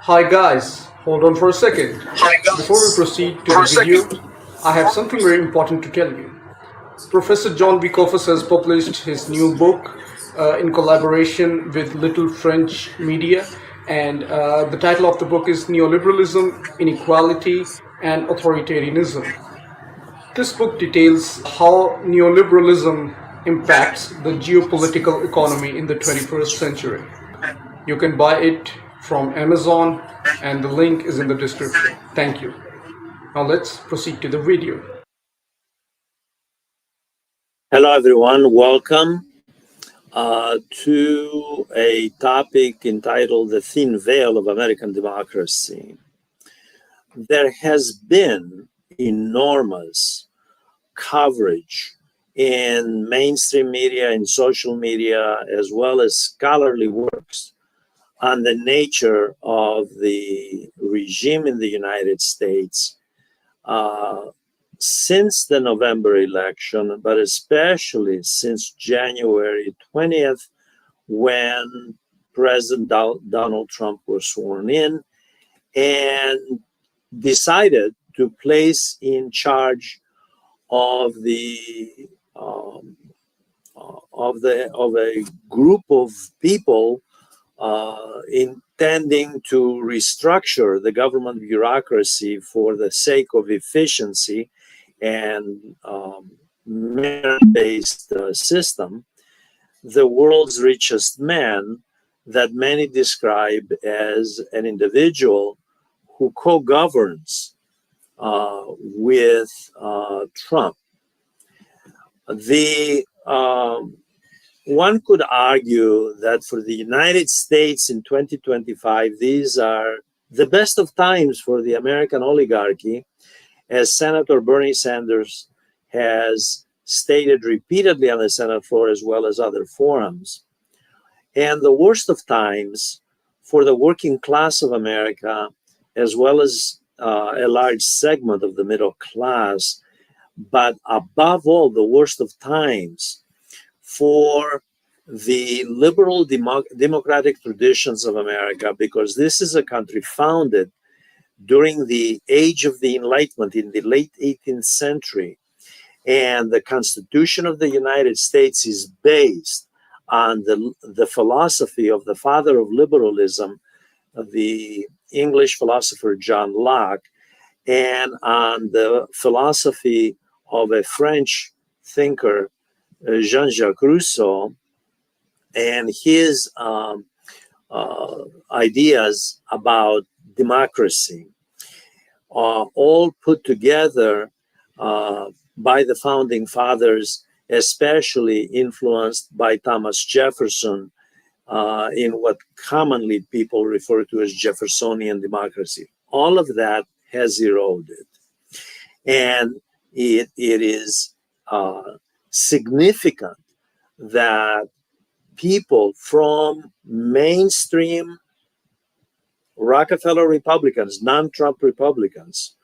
Hi guys, hold on for a second. Before we proceed to the video, I have something very important to tell you. Professor John Bikofas has published his new book in collaboration with Little French Media, and the title of the book is Neoliberalism, Inequality, and Authoritarianism. This book details how neoliberalism impacts the geopolitical economy in the 21st century. You can buy it from Amazon, and the link is in the description. Thank you. Now let's proceed to the video. Hello, everyone. Welcome to a topic entitled The Thin Veil of American Democracy. There has been enormous coverage in mainstream media and social media, as well as scholarly works on the nature of the regime in the United States since the November election, but especially since January 20th, when President Donald Trump was sworn in and decided to place in charge of a group of people intending to restructure the government bureaucracy for the sake of efficiency and merit-based system. The world's richest man that many describe as an individual who co-governs with Trump. One could argue that for the United States in 2025, these are the best of times for the American oligarchy, as Senator Bernie Sanders has stated repeatedly on the Senate floor as well as other forums, and the worst of times for the working class of America, as well as a large segment of the middle class, but above all, the worst of times for the liberal democratic traditions of America, because this is a country founded during the age of the Enlightenment in the late 18th century. And the Constitution of the United States is based on the philosophy of the father of liberalism, the English philosopher John Locke, and on the philosophy of a French thinker, Jean-Jacques Rousseau, and his ideas about democracy, all put together by the founding fathers, especially influenced by Thomas Jefferson in what commonly people refer to as Jeffersonian democracy. All of that has eroded. And it is significant that people from mainstream Rockefeller Republicans, non-Trump Republicans,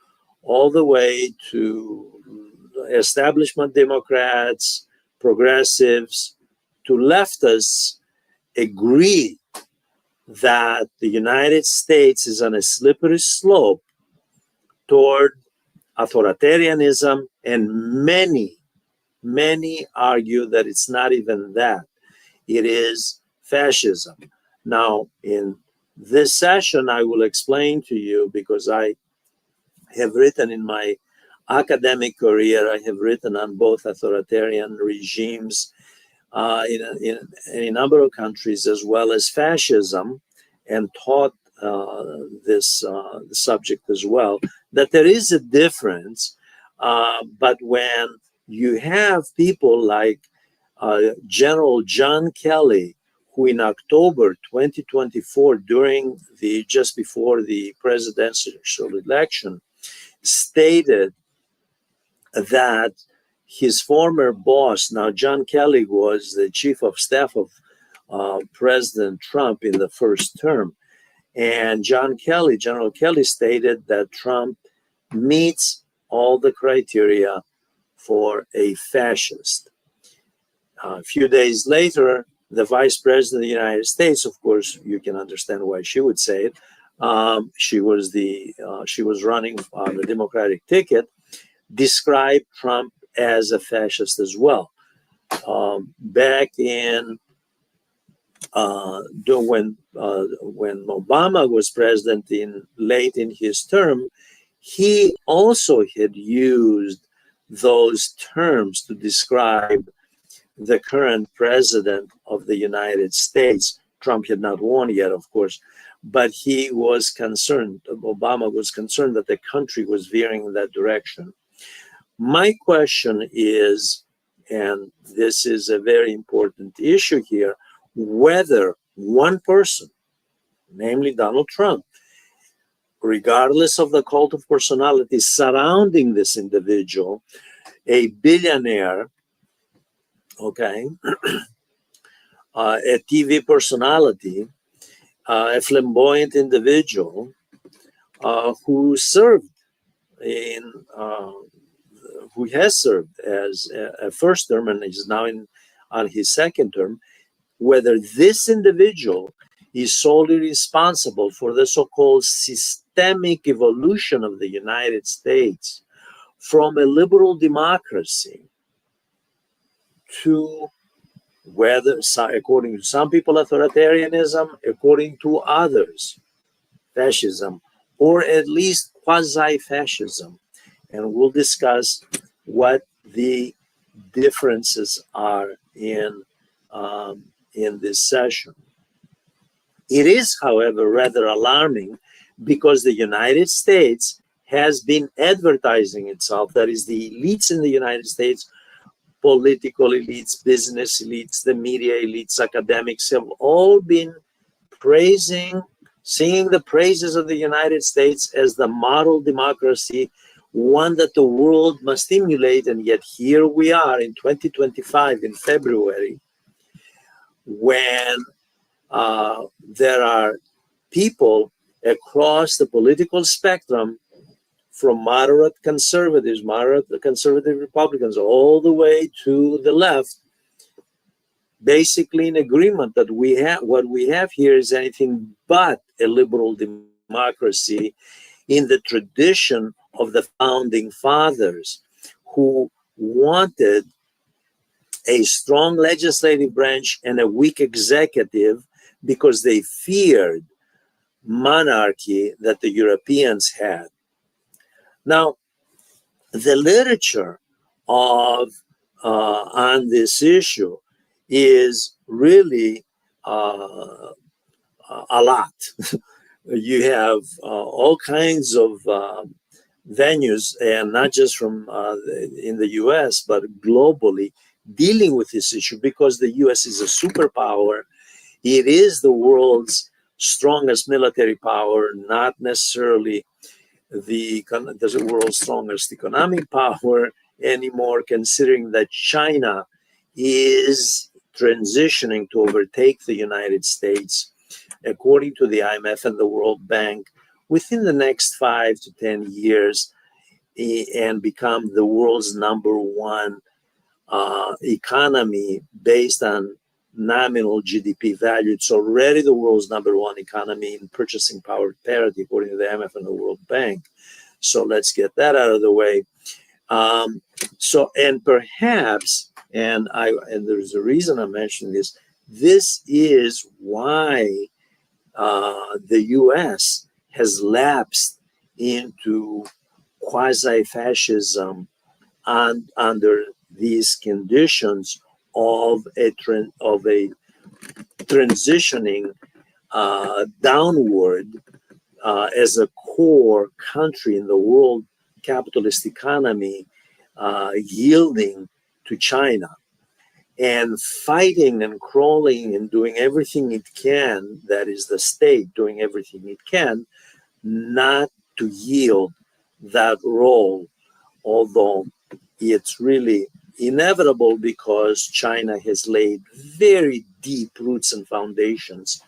all the way to establishment Democrats, progressives, to leftists, agree that the United States is on a slippery slope toward authoritarianism, and many argue that it's not even that. It is fascism. Now, in this session, I will explain to you, because I have written in my academic career, I have written on both authoritarian regimes in a number of countries, as well as fascism, and taught this subject as well, that there is a difference. But when you have people like General John Kelly, who in October 2024, just before the presidential election, stated that his former boss, now John Kelly was the chief of staff of President Trump in the first term, and General Kelly stated that Trump meets all the criteria for a fascist. A few days later, the vice president of the United States, of course, you can understand why she would say it. She was running on the Democratic ticket, described Trump as a fascist as well. Back in when Obama was president late in his term, he also had used those terms to describe the current president of the United States. Trump had not won yet, of course, but he was concerned, Obama was concerned that the country was veering in that direction. My question is, and this is a very important issue here, whether one person, namely Donald Trump, regardless of the cult of personality surrounding this individual, a billionaire, okay, a TV personality, a flamboyant individual who served in, who has served as a first term and is now on his second term, whether this individual is solely responsible for the so-called systemic evolution of the United States from a liberal democracy to, whether, according to some people, authoritarianism, according to others, fascism, or at least quasi-fascism. And we'll discuss what the differences are in this session. It is, however, rather alarming because the United States has been advertising itself, that is, the elites in the United States, political elites, business elites, the media elites, academics, have all been singing the praises of the United States as the model democracy, one that the world must emulate. And yet here we are in 2025, in February, when there are people across the political spectrum, from moderate conservatives, moderate conservative Republicans, all the way to the left, basically in agreement that what we have here is anything but a liberal democracy in the tradition of the founding fathers, who wanted a strong legislative branch and a weak executive because they feared monarchy that the Europeans had. Now, the literature on this issue is really a lot. You have all kinds of venues, and not just from in the US, but globally, dealing with this issue because the US is a superpower. It is the world's strongest military power, not necessarily the world's strongest economic power anymore, considering that China is transitioning to overtake the United States, according to the IMF and the World Bank, within the next 5 to 10 years, and become the world's #1 economy based on nominal GDP value. It's already the world's #1 economy in purchasing power parity, according to the IMF and the World Bank. So let's get that out of the way. And perhaps, and there's a reason I'm mentioning this, this is why the US has lapsed into quasi-fascism under these conditions of a transitioning downward as a core country in the world capitalist economy, yielding to China and fighting and crawling and doing everything it can, that is the state doing everything it can, not to yield that role, although it's really inevitable because China has laid very deep roots and foundations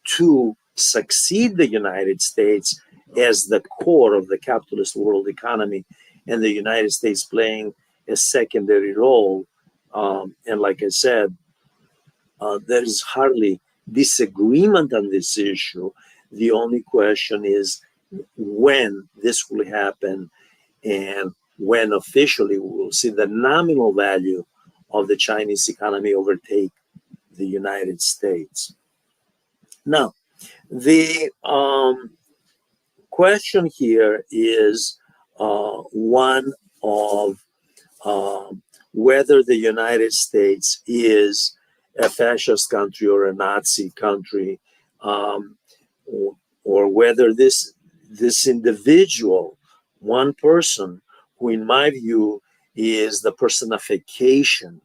to succeed the United States as the core of the capitalist world economy, and the United States playing a secondary role. And like I said, there is hardly disagreement on this issue. The only question is when this will happen and when officially we will see the nominal value of the Chinese economy overtake the United States. Now, the question here is one of whether the United States is a fascist country or a Nazi country, or whether this individual, one person, who in my view is the personification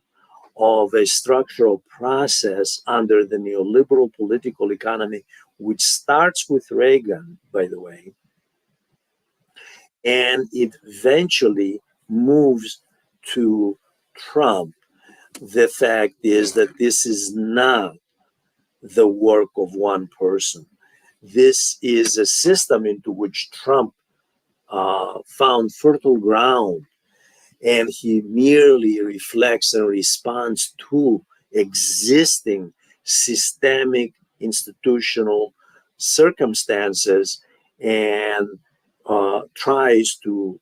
of a structural process under the neoliberal political economy, which starts with Reagan, by the way, and it eventually moves to Trump. The fact is that this is not the work of one person. This is a system into which Trump found fertile ground, and he merely reflects and responds to existing systemic institutional circumstances and tries to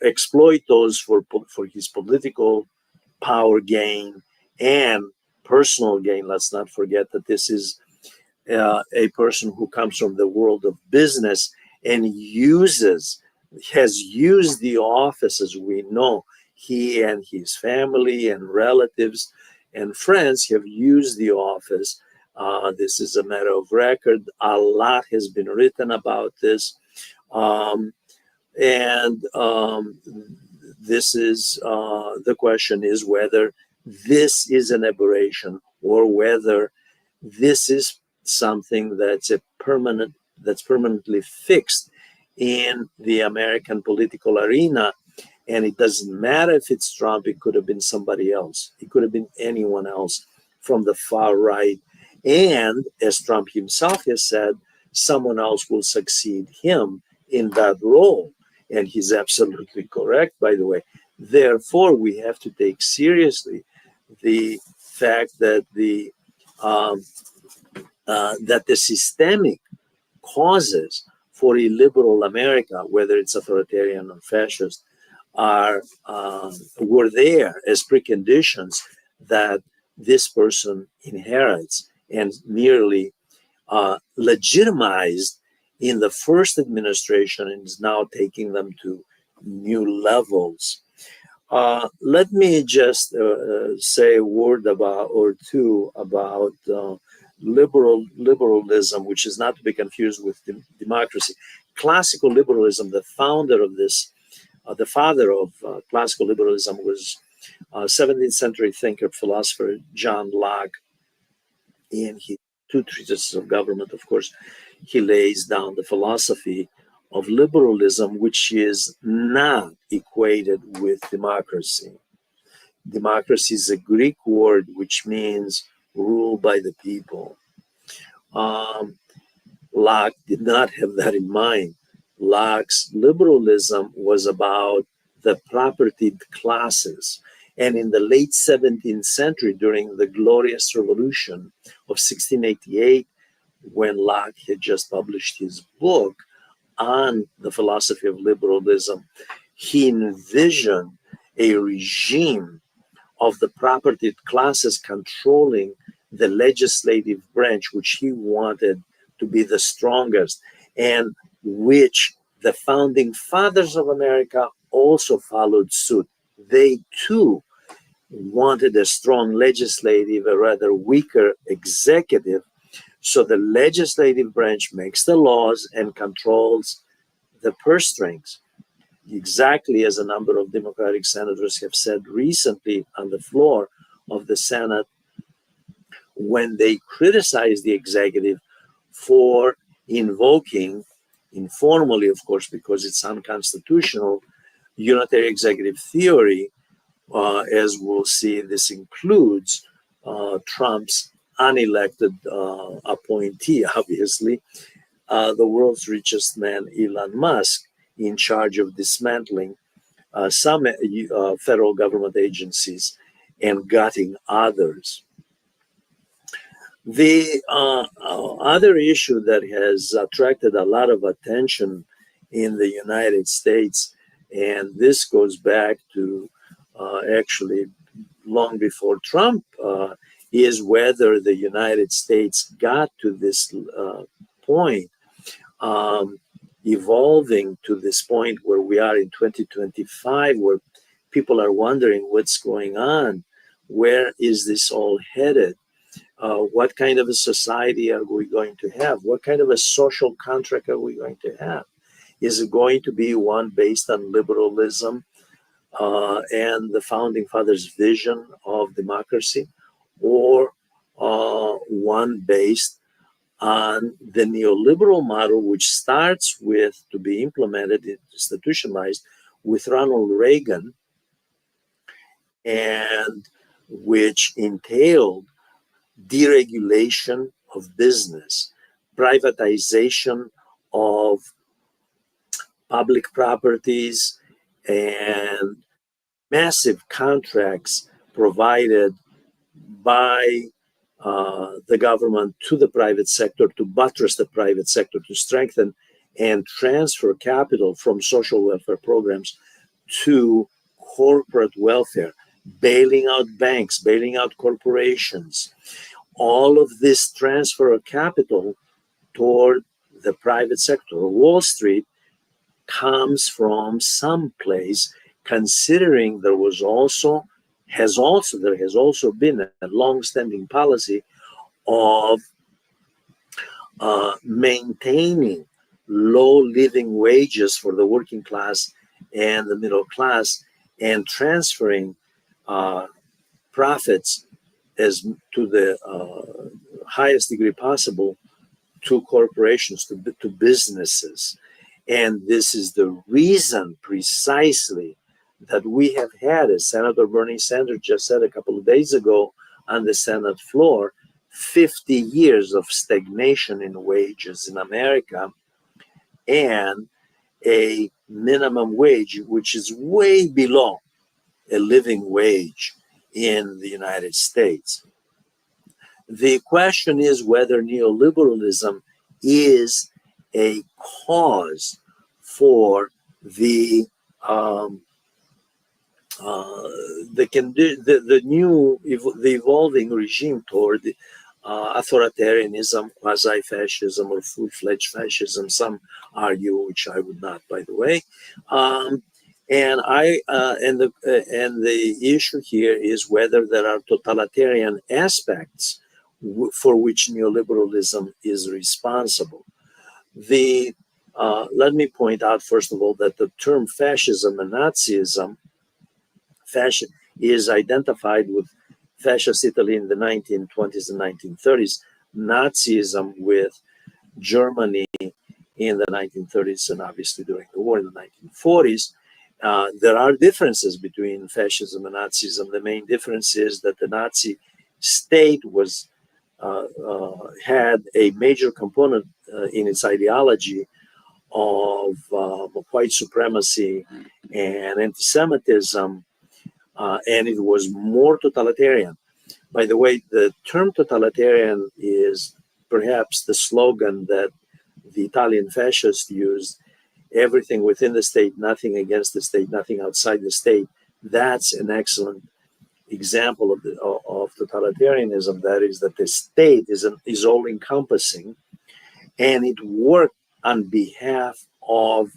exploit those for his political power gain and personal gain. Let's not forget that this is a person who comes from the world of business and has used the office, as we know. He and his family and relatives and friends have used the office. This is a matter of record. A lot has been written about this. This is the question is whether this is an aberration or whether this is something that's permanently fixed in the American political arena. And it doesn't matter if it's Trump, it could have been somebody else. It could have been anyone else from the far right. And as Trump himself has said, someone else will succeed him in that role. And he's absolutely correct, by the way. Therefore, we have to take seriously the fact that the systemic causes for illiberal America, whether it's authoritarian or fascist, were there as preconditions that this person inherits and merely legitimized in the first administration and is now taking them to new levels. Let me just say a word or two about liberalism, which is not to be confused with democracy. Classical liberalism, the father of classical liberalism was 17th century thinker, philosopher John Locke. In his two treatises of government, of course, he lays down the philosophy of liberalism, which is not equated with democracy. Democracy is a Greek word which means rule by the people. Locke did not have that in mind. Locke's liberalism was about the propertied classes. And in the late 17th century, during the Glorious Revolution of 1688, when Locke had just published his book on the philosophy of liberalism, he envisioned a regime of the propertied classes controlling the legislative branch, which he wanted to be the strongest, and which the founding fathers of America also followed suit. They too wanted a strong legislative, a rather weaker executive. So the legislative branch makes the laws and controls the purse strings, exactly as a number of Democratic senators have said recently on the floor of the Senate when they criticized the executive for invoking, informally, of course, because it's unconstitutional, unitary executive theory. As we'll see, this includes Trump's unelected appointee, obviously, the world's richest man, Elon Musk, in charge of dismantling some federal government agencies and gutting others. The other issue that has attracted a lot of attention in the United States, and this goes back to actually long before Trump, is whether the United States got to this point, um, evolving to this point where we are in 2025, where people are wondering what's going on, where is this all headed? What kind of a society are we going to have? What kind of a social contract are we going to have? Is it going to be one based on liberalism and the founding fathers' vision of democracy, or one based on the neoliberal model, which starts with to be implemented, institutionalized with Ronald Reagan, and which entailed deregulation of business, privatization of public properties, and massive contracts provided by the government to the private sector to buttress the private sector, to strengthen and transfer capital from social welfare programs to corporate welfare, bailing out banks, bailing out corporations. All of this transfer of capital toward the private sector, Wall Street, comes from some place, considering there has also been a long-standing policy of maintaining low living wages for the working class and the middle class, and transferring profits as to the highest degree possible to corporations, to businesses. And this is the reason precisely that we have had, as Senator Bernie Sanders just said a couple of days ago on the Senate floor, 50 years of stagnation in wages in America, and a minimum wage which is way below a living wage in the United States. The question is whether neoliberalism is a cause for the evolving regime toward authoritarianism, quasi-fascism, or full-fledged fascism. Some argue, which I would not, by the way. And the issue here is whether there are totalitarian aspects for which neoliberalism is responsible. Let me point out, first of all, that the term fascism and Nazism is identified with fascist Italy in the 1920s and 1930s, Nazism with Germany in the 1930s, and obviously during the war in the 1940s. There are differences between fascism and Nazism. The main difference is that the Nazi state had a major component in its ideology of white supremacy and anti-Semitism, and it was more totalitarian. By the way, the term totalitarian is perhaps the slogan that the Italian fascists used: everything within the state, nothing against the state, nothing outside the state. That's an excellent example of totalitarianism. That is, that the state is all-encompassing, and it worked on behalf of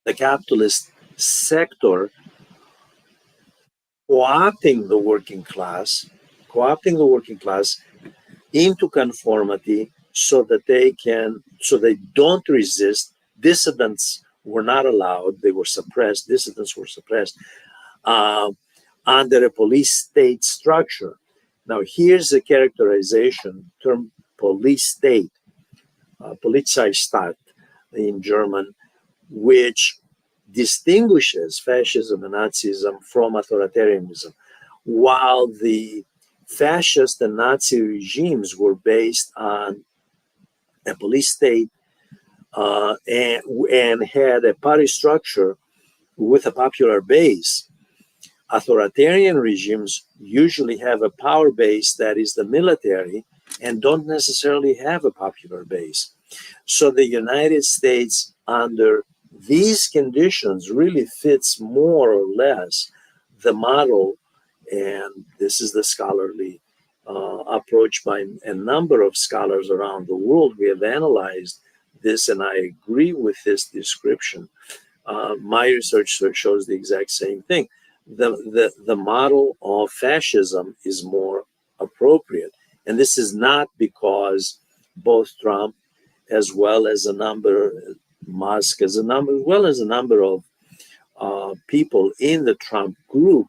the capitalist sector, co-opting the working class into conformity so that they don't resist. Dissidents were not allowed, they were suppressed, dissidents were suppressed under a police state structure. Now, here's a characterization term: police state, Polizeistaat in German, which distinguishes fascism and Nazism from authoritarianism. While the fascist and Nazi regimes were based on a police state and had a party structure with a popular base, authoritarian regimes usually have a power base that is the military and don't necessarily have a popular base. So the United States, under these conditions, really fits more or less the model, and this is the scholarly approach by a number of scholars around the world. We have analyzed this, and I agree with this description. My research shows the exact same thing. The model of fascism is more appropriate. And this is not because both Trump as well as Musk, as well as a number of people in the Trump group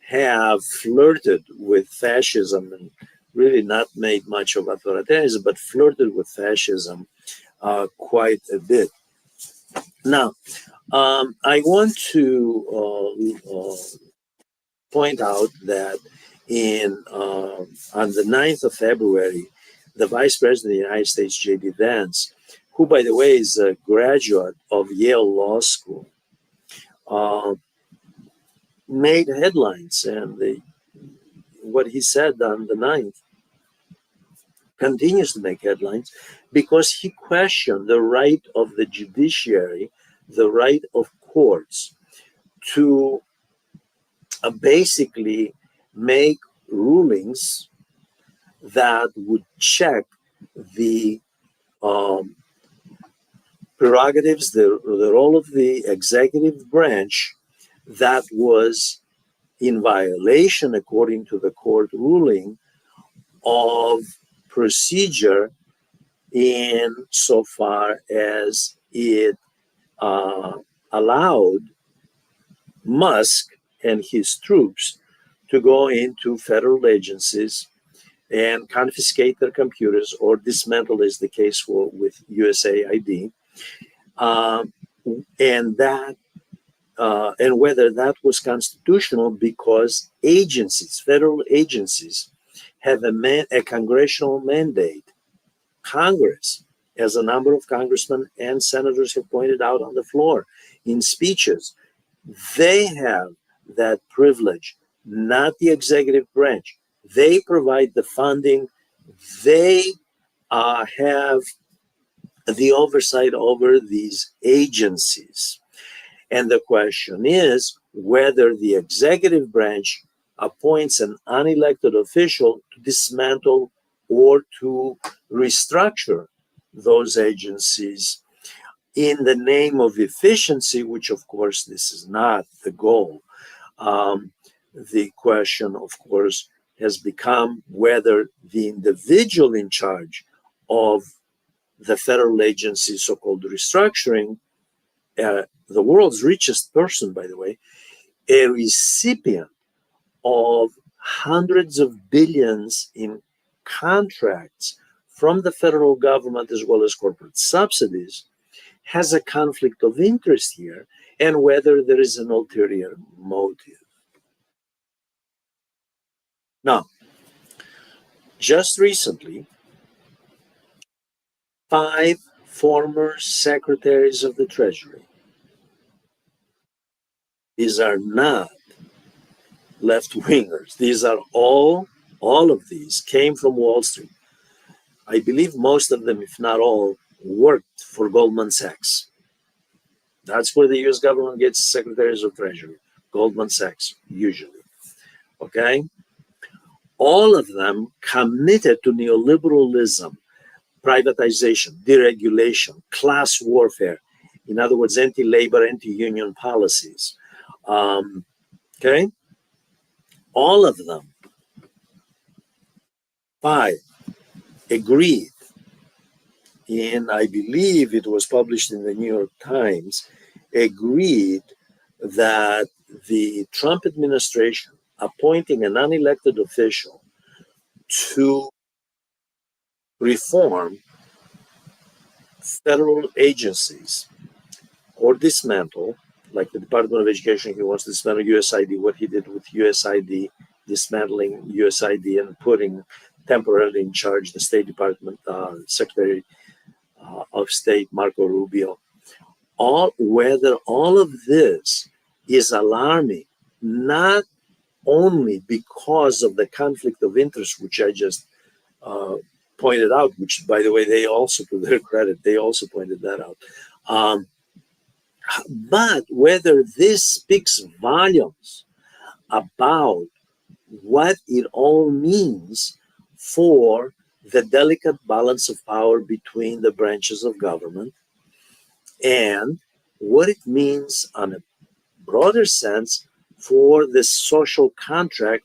have flirted with fascism and really not made much of authoritarianism, but flirted with fascism quite a bit. Now, I want to point out that on the 9th of February, the Vice President of the United States, J.D. Vance, who, by the way, is a graduate of Yale Law School, made headlines, and what he said on the 9th continues to make headlines because he questioned the right of the judiciary, the right of courts to basically make rulings that would check the prerogatives, the role of the executive branch that was in violation, according to the court ruling, of procedure in so far as it allowed Musk and his troops to go into federal agencies and confiscate their computers or dismantle, as the case with USAID, and whether that was constitutional because federal agencies, have a congressional mandate. Congress, as a number of congressmen and senators have pointed out on the floor in speeches, they have that privilege, not the executive branch. They provide the funding. They have the oversight over these agencies. And the question is whether the executive branch appoints an unelected official to dismantle or to restructure those agencies in the name of efficiency, which of course this is not the goal. The question, of course, has become whether the individual in charge of the federal agency, so-called restructuring, the world's richest person, by the way, a recipient of hundreds of billions in contracts from the federal government as well as corporate subsidies, has a conflict of interest here, and whether there is an ulterior motive. Now, just recently, 5 former secretaries of the Treasury, these are not left-wingers. These are all of these came from Wall Street. I believe most of them, if not all, worked for Goldman Sachs. That's where the US government gets secretaries of Treasury, Goldman Sachs, usually. Okay? All of them committed to neoliberalism, privatization, deregulation, class warfare. In other words, anti-labor, anti-union policies. Okay? All of them, 5, agreed, and I believe it was published in the New York Times, agreed that the Trump administration appointing an unelected official to reform federal agencies or dismantle, like the Department of Education, he wants to dismantle USAID, what he did with USAID, dismantling USAID and putting temporarily in charge the State Department Secretary of State, Marco Rubio. Whether all of this is alarming, not only because of the conflict of interest, which I just pointed out, which, by the way, they also, to their credit, they also pointed that out. But whether this speaks volumes about what it all means for the delicate balance of power between the branches of government, and what it means on a broader sense for the social contract,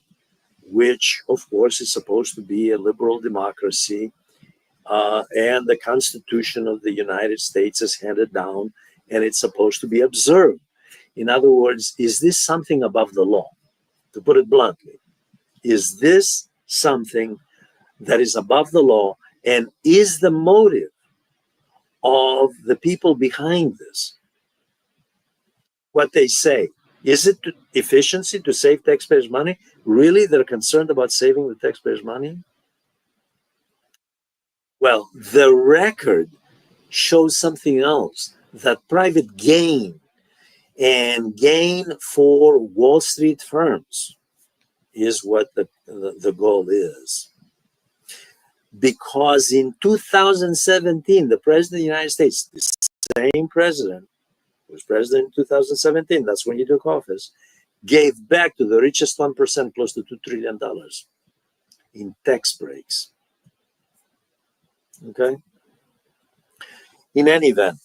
which of course is supposed to be a liberal democracy, and the Constitution of the United States is handed down and it's supposed to be observed. In other words, is this something above the law? To put it bluntly, is this something that is above the law, and is the motive of the people behind this what they say? Is it efficiency to save taxpayers' money? Really, they're concerned about saving the taxpayers' money? Well, the record shows something else, that private gain and gain for Wall Street firms is what the goal is. Because in 2017, the President of the United States, the same president, who was president in 2017, that's when he took office, gave back to the richest 1% close to $2 trillion in tax breaks. Okay? In any event,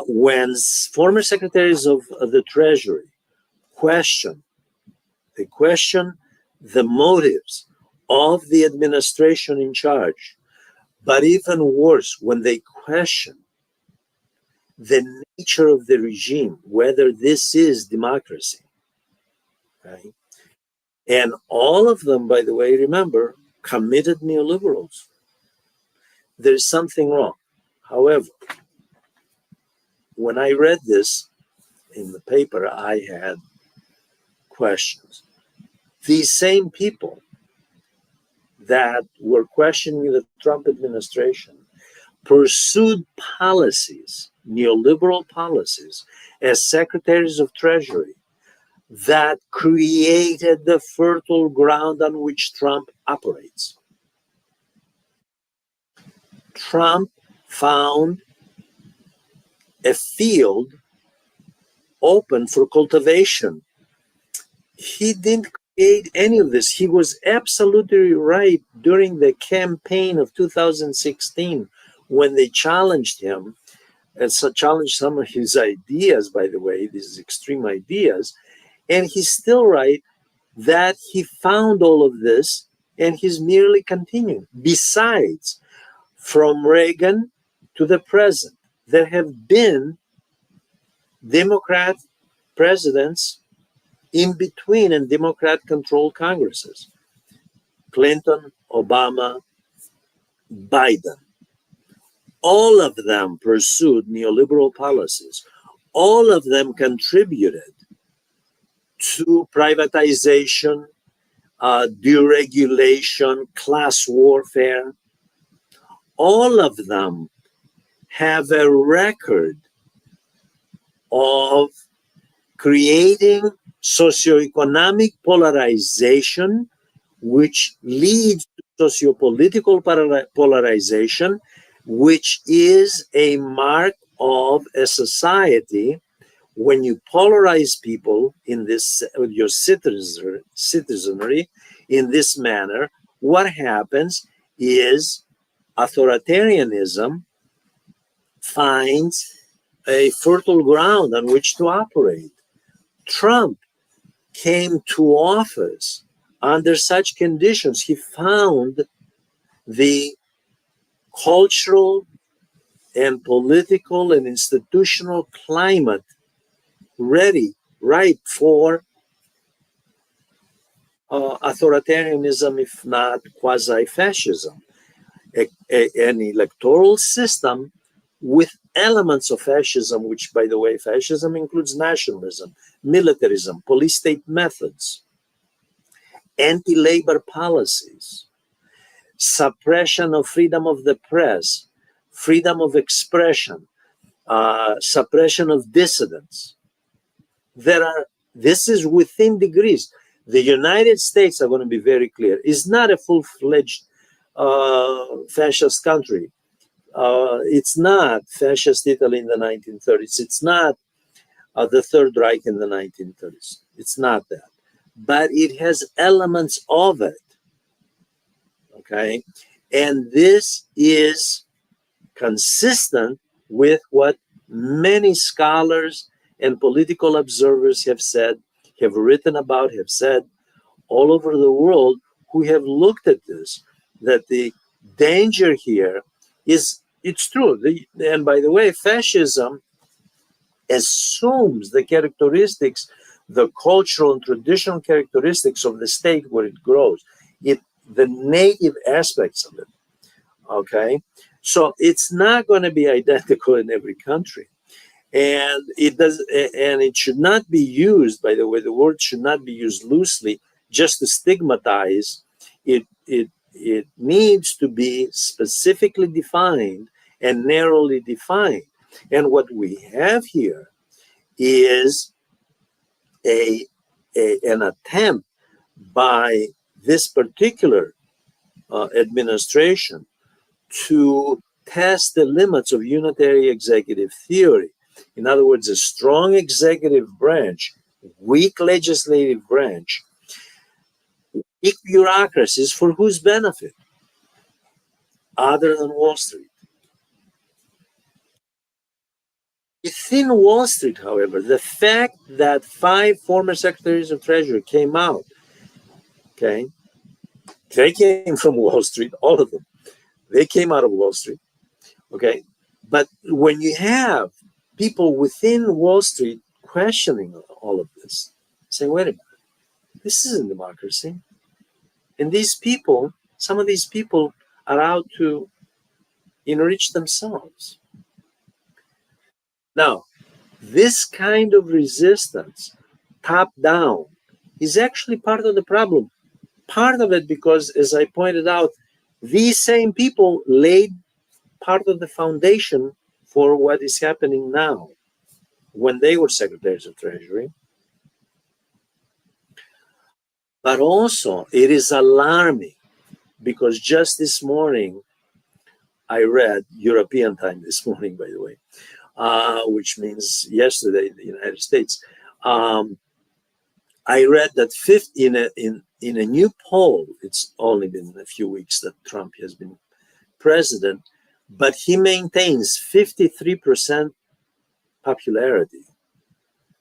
when former secretaries of the Treasury question the motives of the administration in charge, but even worse, when they question the nature of the regime, whether this is democracy. Okay? And all of them, by the way, remember, committed neoliberals. There's something wrong. However, when I read this in the paper, I had questions. These same people that were questioning the Trump administration pursued policies, neoliberal policies, as secretaries of Treasury that created the fertile ground on which Trump operates. Trump found a field open for cultivation. He didn't create any of this. He was absolutely right during the campaign of 2016 when they challenged him, and so challenged some of his ideas, by the way, these extreme ideas. And he's still right that he found all of this and he's merely continuing. Besides, from Reagan to the present, there have been Democrat presidents in between and Democrat-controlled Congresses. Clinton, Obama, Biden. All of them pursued neoliberal policies. All of them contributed to privatization, deregulation, class warfare. All of them have a record of creating socioeconomic polarization, which leads to sociopolitical polarization, which is a mark of a society. When you polarize people in this, your citizenry in this manner, what happens is authoritarianism finds a fertile ground on which to operate. Trump came to office under such conditions. He found the cultural and political and institutional climate ripe for authoritarianism, if not quasi-fascism. An electoral system with elements of fascism, which, by the way, fascism includes nationalism, militarism, police state methods, anti-labor policies, suppression of freedom of the press, freedom of expression, suppression of dissidents. This is within degrees. The United States, are going to be very clear, is not a full-fledged fascist country. It's not fascist Italy in the 1930s. It's not the Third Reich in the 1930s. It's not that. But it has elements of it. Okay? And this is consistent with what many scholars and political observers have said, have written about, have said all over the world who have looked at this, that the danger here is, it's true. And by the way, fascism assumes the characteristics, the cultural and traditional characteristics of the state where it grows, the native aspects of it. Okay, so it's not going to be identical in every country, and it should not be used. By the way, the word should not be used loosely, just to stigmatize. It needs to be specifically defined and narrowly defined. And what we have here is an attempt by this particular administration to test the limits of unitary executive theory. In other words, a strong executive branch, weak legislative branch, weak bureaucracies, for whose benefit? Other than Wall Street. Within Wall Street, however, the fact that 5 former secretaries of Treasury came out, okay, they came from Wall Street, all of them. They came out of Wall Street, okay? But when you have people within Wall Street questioning all of this, saying, wait a minute, this isn't democracy. And these people, some of these people are out to enrich themselves. Now, this kind of resistance, top down, is actually part of the problem. Part of it because, as I pointed out, these same people laid part of the foundation for what is happening now when they were secretaries of Treasury. But also, it is alarming because just this morning, I read European time this morning, by the way, which means yesterday in the United States. I read that in a new poll, it's only been a few weeks that Trump has been president, but he maintains 53% popularity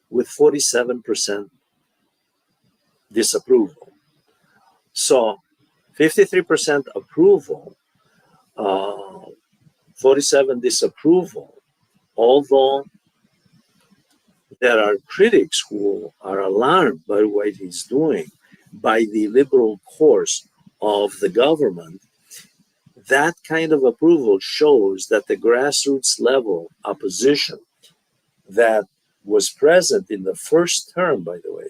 with 47% disapproval. So 53% approval, 47 disapproval, although there are critics who are alarmed by what he's doing, by the liberal course of the government. That kind of approval shows that the grassroots level opposition that was present in the first term, by the way,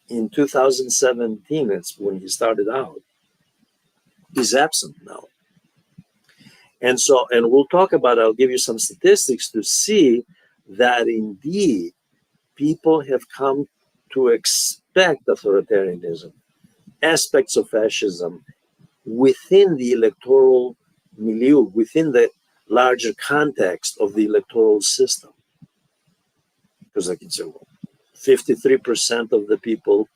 in 2017, that's when he started out, is absent now. And so, and we'll talk about, I'll give you some statistics to see that indeed people have come to expect authoritarianism, aspects of fascism within the electoral milieu, within the larger context of the electoral system. Because I can say, well, 53% of the people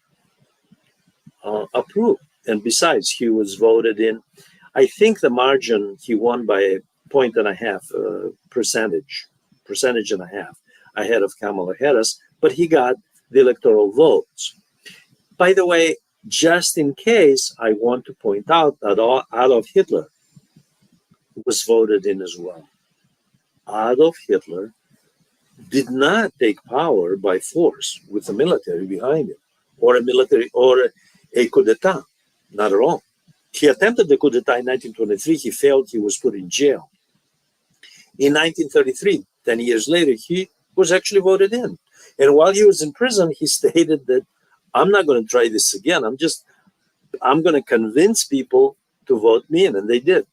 approve. And besides, he was voted in. I think the margin, he won by a 1.5 percentage and a half ahead of Kamala Harris, but he got the electoral votes. By the way, just in case, I want to point out that Adolf Hitler was voted in as well. Adolf Hitler did not take power by force with the military behind him, or a coup d'etat, not at all. He attempted the coup d'etat in 1923. He failed. He was put in jail. In 1933, 10 years later, he was actually voted in. And while he was in prison, he stated that I'm not going to try this again. I'm going to convince people to vote me in. And they did,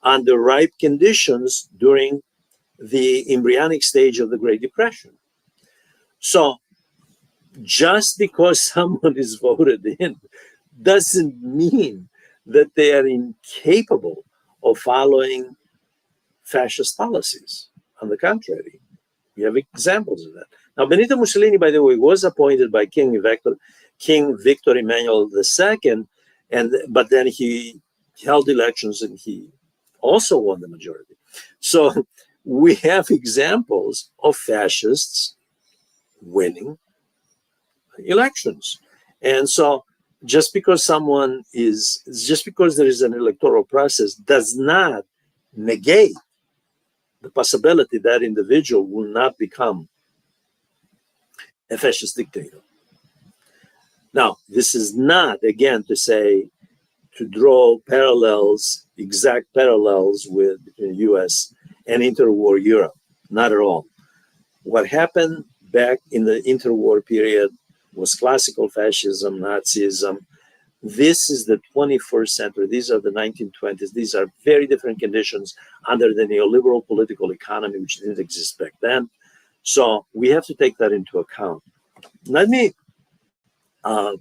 under ripe conditions during the embryonic stage of the Great Depression. So just because someone is voted in doesn't mean that they are incapable of following fascist policies. On the contrary, we have examples of that. Now, Benito Mussolini, by the way, was appointed by King Victor Emmanuel II, but then he held elections and he also won the majority. So we have examples of fascists winning elections. And so just because there is an electoral process does not negate the possibility that individual will not become a fascist dictator. Now, this is not, again, to draw parallels, exact parallels between the US and interwar Europe. Not at all. What happened back in the interwar period was classical fascism, Nazism. This is the 21st century. These are the 1920s. These are very different conditions under the neoliberal political economy, which didn't exist back then. So we have to take that into account. Let me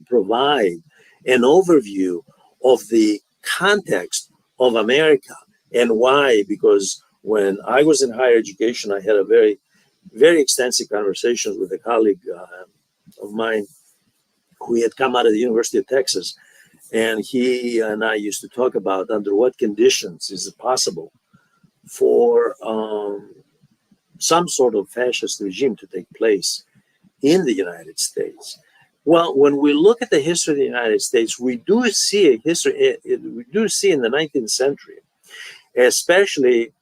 provide an overview of the context of America and why, because when I was in higher education, I had a very, very extensive conversations with a colleague of mine who had come out of the University of Texas. And he and I used to talk about under what conditions is it possible for some sort of fascist regime to take place in the United States. Well, when we look at the history of the United States, we do see in the 19th century, especially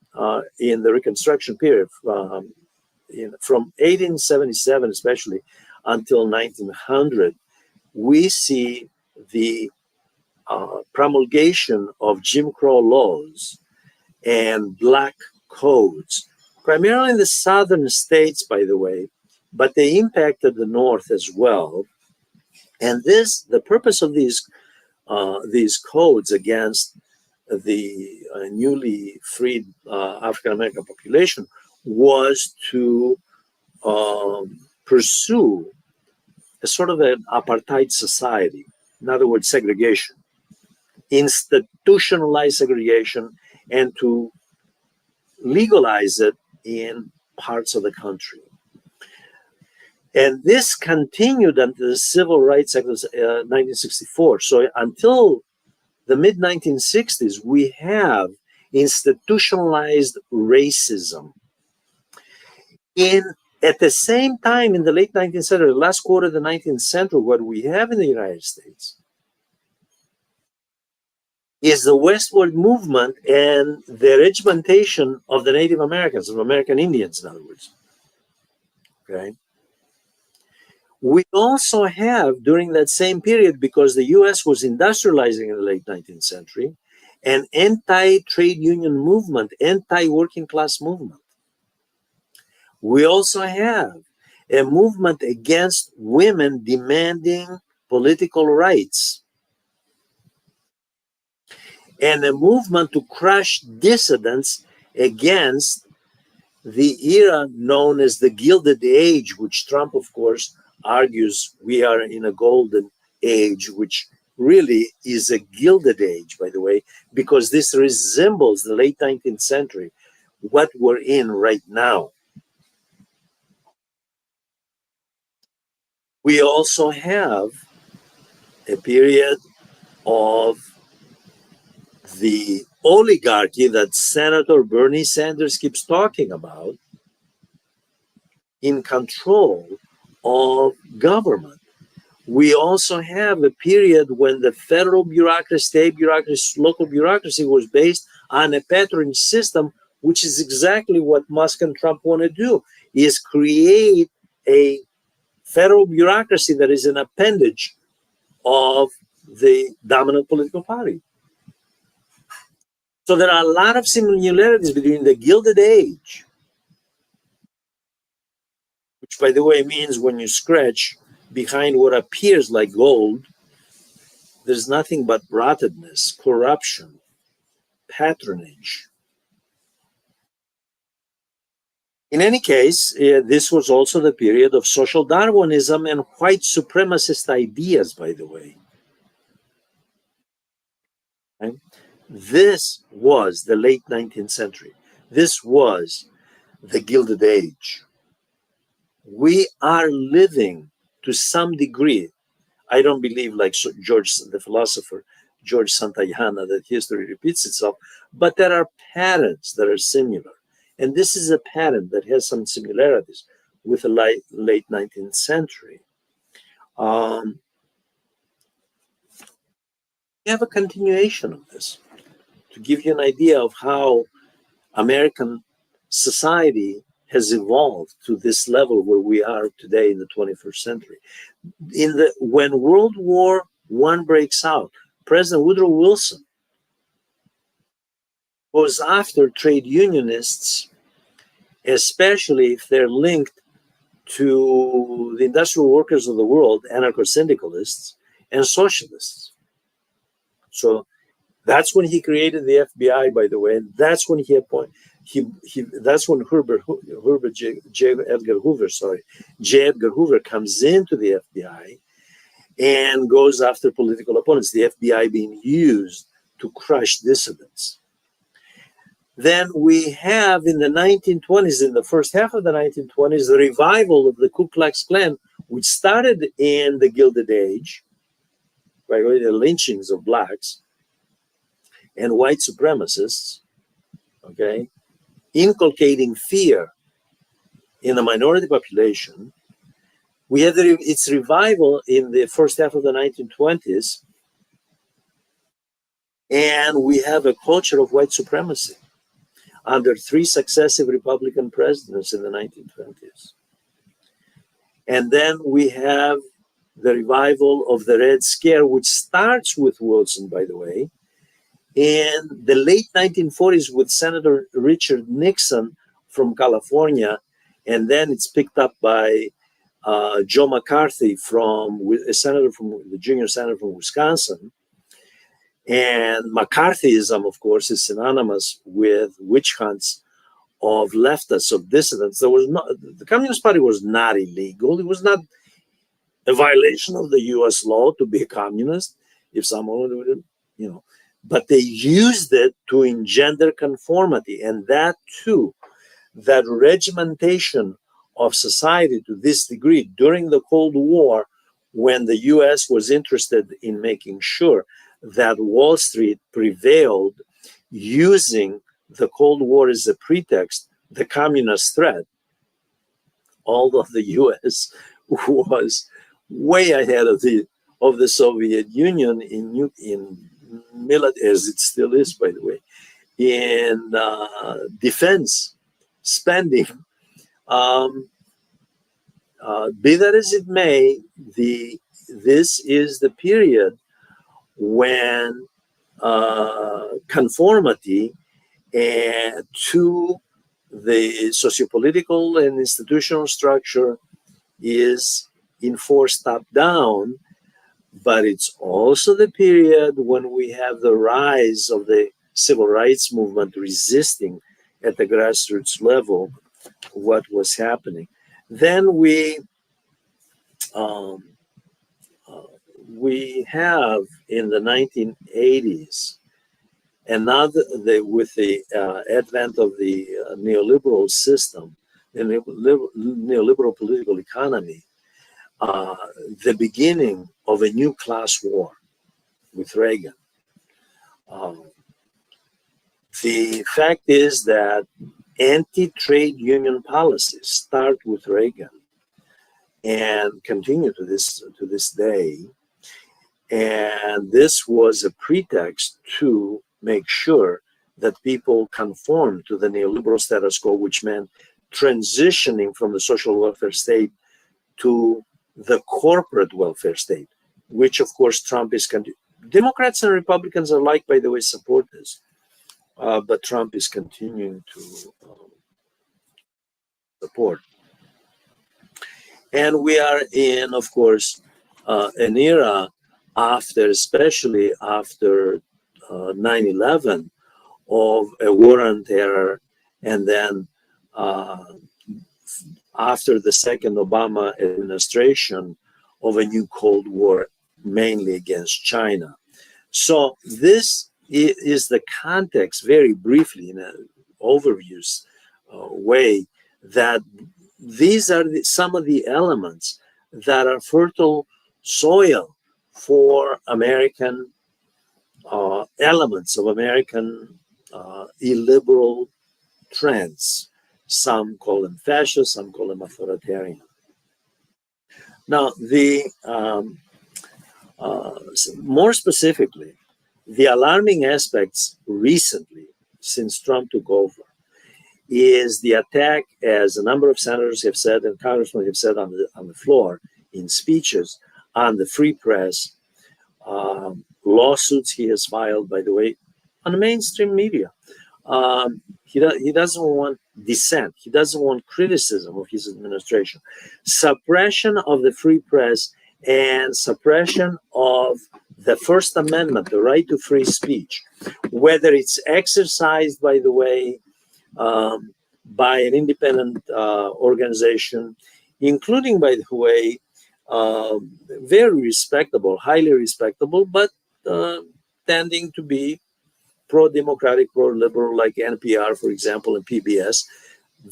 in the Reconstruction period, from 1877 especially until 1900, we see the promulgation of Jim Crow laws and black codes, primarily in the southern states, by the way, but they impacted the North as well. And the purpose of these codes against the newly freed African American population was to pursue a sort of an apartheid society. In other words, segregation, institutionalized segregation, and to legalize it in parts of the country. And this continued until the Civil Rights Act of 1964. So until the mid-1960s, we have institutionalized racism. At the same time, in the late 19th century, the last quarter of the 19th century, what we have in the United States is the westward movement and the regimentation of the Native Americans, of American Indians, in other words. Okay. We also have, during that same period, because the US was industrializing in the late 19th century, an anti-trade union movement, anti-working class movement. We also have a movement against women demanding political rights, and a movement to crush dissidents against the era known as the Gilded Age, which Trump, of course, argues we are in a golden age, which really is a gilded age, by the way, because this resembles the late 19th century, what we're in right now. We also have a period of the oligarchy that Senator Bernie Sanders keeps talking about in control of government. We also have a period when the federal bureaucracy, state bureaucracy, local bureaucracy was based on a patronage system, which is exactly what Musk and Trump want to do, is create a federal bureaucracy that is an appendage of the dominant political party. So there are a lot of similarities between the Gilded Age, which, by the way, means when you scratch behind what appears like gold, there's nothing but rottenness, corruption, patronage. In any case, this was also the period of social Darwinism and white supremacist ideas, by the way. Right? This was the late 19th century. This was the Gilded Age. We are living to some degree. I don't believe, like George, the philosopher, George Santayana, that history repeats itself, but there are patterns that are similar. And this is a pattern that has some similarities with the late 19th century. We have a continuation of this to give you an idea of how American society has evolved to this level where we are today in the 21st century. When World War I breaks out, President Woodrow Wilson goes after trade unionists, especially if they're linked to the industrial workers of the world, anarcho-syndicalists, and socialists. So that's when he created the FBI, by the way. And that's when that's when J. Edgar Hoover comes into the FBI and goes after political opponents, the FBI being used to crush dissidents. Then we have in the 1920s, in the first half of the 1920s, the revival of the Ku Klux Klan, which started in the Gilded Age, by the way, the lynchings of blacks and white supremacists, okay, inculcating fear in the minority population. We had its revival in the first half of the 1920s, and we have a culture of white supremacy under 3 successive Republican presidents in the 1920s. And then we have the revival of the Red Scare, which starts with Wilson, by the way, in the late 1940s with Senator Richard Nixon from California, and then it's picked up by Joe McCarthy, the junior senator from Wisconsin. And McCarthyism, of course, is synonymous with witch hunts of leftists, of dissidents. The Communist Party was not illegal. It was not a violation of the U.S. law to be a communist, if someone would, but they used it to engender conformity. And that too, that regimentation of society to this degree during the Cold War, when the U.S. was interested in making sure that Wall Street prevailed, using the Cold War as a pretext, the communist threat, although the U.S. was way ahead of the Soviet Union in military, as it still is, by the way, in defense spending. Be that as it may, this is the period when conformity to the sociopolitical and institutional structure is enforced top-down, but it's also the period when we have the rise of the civil rights movement resisting at the grassroots level what was happening. Then we have in the 1980s, and now with the advent of the neoliberal system, the neoliberal political economy, the beginning of a new class war with Reagan. The fact is that anti-trade union policies start with Reagan and continue to this day. And this was a pretext to make sure that people conform to the neoliberal status quo, which meant transitioning from the social welfare state to the corporate welfare state, which of course Trump is Democrats and Republicans alike, by the way, support this, but Trump is continuing to support. And we are in, of course, an era especially after 9/11, of a war on terror, and then after the second Obama administration of a new Cold War, mainly against China. So this is the context, very briefly, in an overview way, that these are some of the elements that are fertile soil for American elements of American illiberal trends. Some call them fascist, some call them authoritarian. Now, more specifically, the alarming aspects recently, since Trump took over, is the attack, as a number of senators have said and congressmen have said on the floor in speeches, on the free press, lawsuits he has filed, by the way, on the mainstream media. He doesn't want dissent. He doesn't want criticism of his administration. Suppression of the free press and suppression of the First Amendment, the right to free speech, whether it's exercised, by the way, by an independent organization, including, by the way, very respectable, highly respectable, but tending to be pro-democratic, pro-liberal, like NPR, for example, and PBS,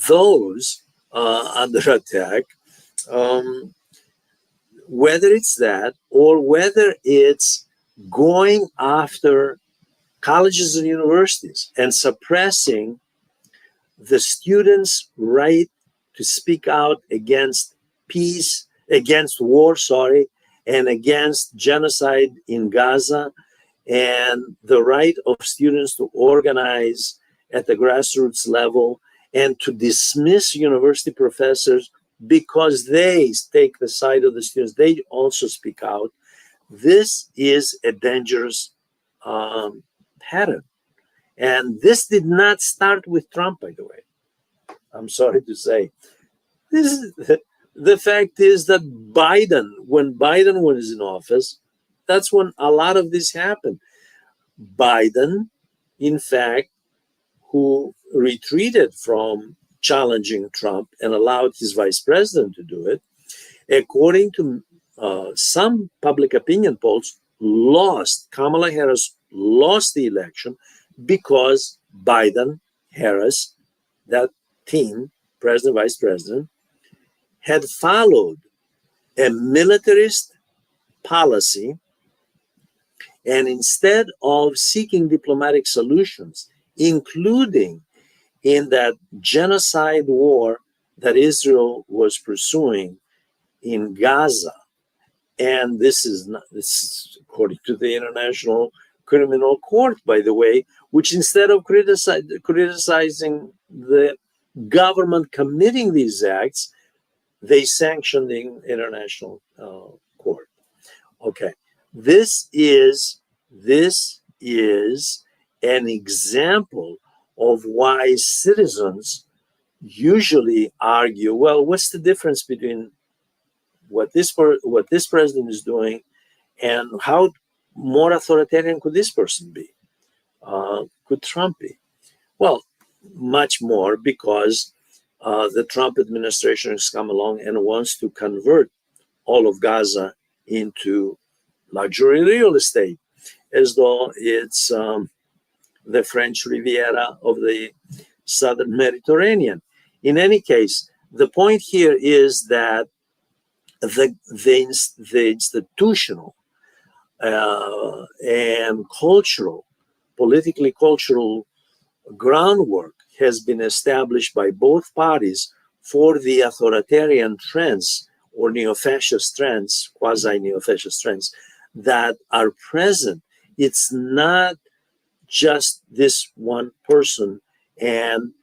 those under attack, whether it's that or whether it's going after colleges and universities and suppressing the students' right to speak out against peace, against war, and against genocide in Gaza, and the right of students to organize at the grassroots level and to dismiss university professors because they take the side of the students. They also speak out. This is a dangerous pattern. And this did not start with Trump, by the way. I'm sorry to say. The fact is that when Biden was in office, that's when a lot of this happened. Biden, in fact, who retreated from challenging Trump and allowed his vice president to do it, according to some public opinion polls, Kamala Harris lost the election because Biden, Harris, that team, president, vice president, had followed a militarist policy, and instead of seeking diplomatic solutions, including in that genocide war that Israel was pursuing in Gaza, and this is according to the International Criminal Court, by the way, which instead of criticizing the government committing these acts, they sanctioned the International Court. Okay, this is an example of why citizens usually argue, well, what's the difference between what this president is doing and how more authoritarian could this person be? Could Trump be? Well, much more, because the Trump administration has come along and wants to convert all of Gaza into luxury real estate, as though it's the French Riviera of the Southern Mediterranean. In any case, the point here is that the institutional and cultural, politically cultural groundwork has been established by both parties for the authoritarian trends or neo-fascist trends, quasi-neo-fascist trends that are present. It's not just this one person and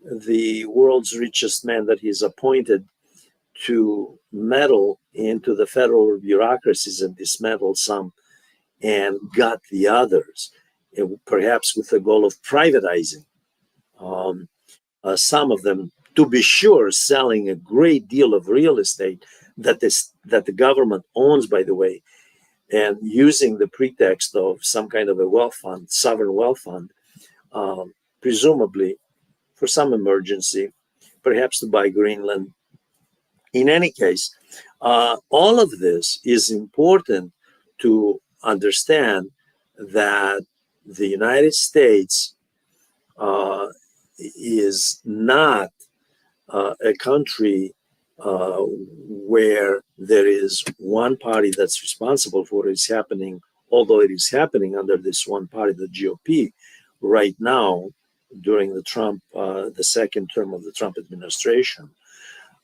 the world's richest man that he's appointed to meddle into the federal bureaucracies and dismantle some and gut the others, perhaps with the goal of privatizing some of them, to be sure, selling a great deal of real estate that the government owns, by the way, and using the pretext of some kind of a wealth fund, sovereign wealth fund, presumably for some emergency, perhaps to buy Greenland In any case, all of this is important to understand that the United States is not a country where there is one party that's responsible for what is happening, although it is happening under this one party, the GOP, right now during the second term of the Trump administration.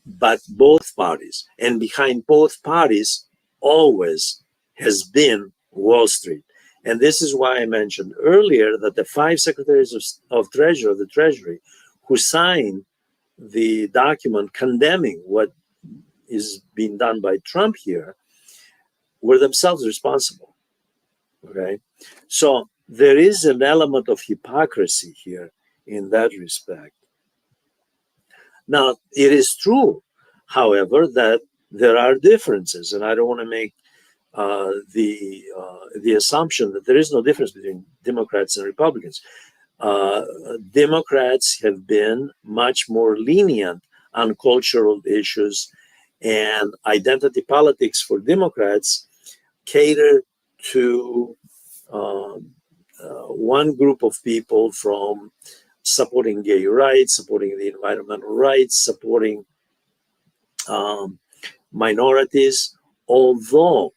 But both parties, and behind both parties always has been Wall Street. And this is why I mentioned earlier that the 5 secretaries of the Treasury who signed the document condemning what is being done by Trump here were themselves responsible. Okay, so there is an element of hypocrisy here in that respect. Now, it is true, however, that there are differences, and I don't want to make the assumption that there is no difference between Democrats and Republicans. Democrats have been much more lenient on cultural issues, and identity politics for Democrats cater to one group of people, from supporting gay rights, supporting the environmental rights, supporting minorities, although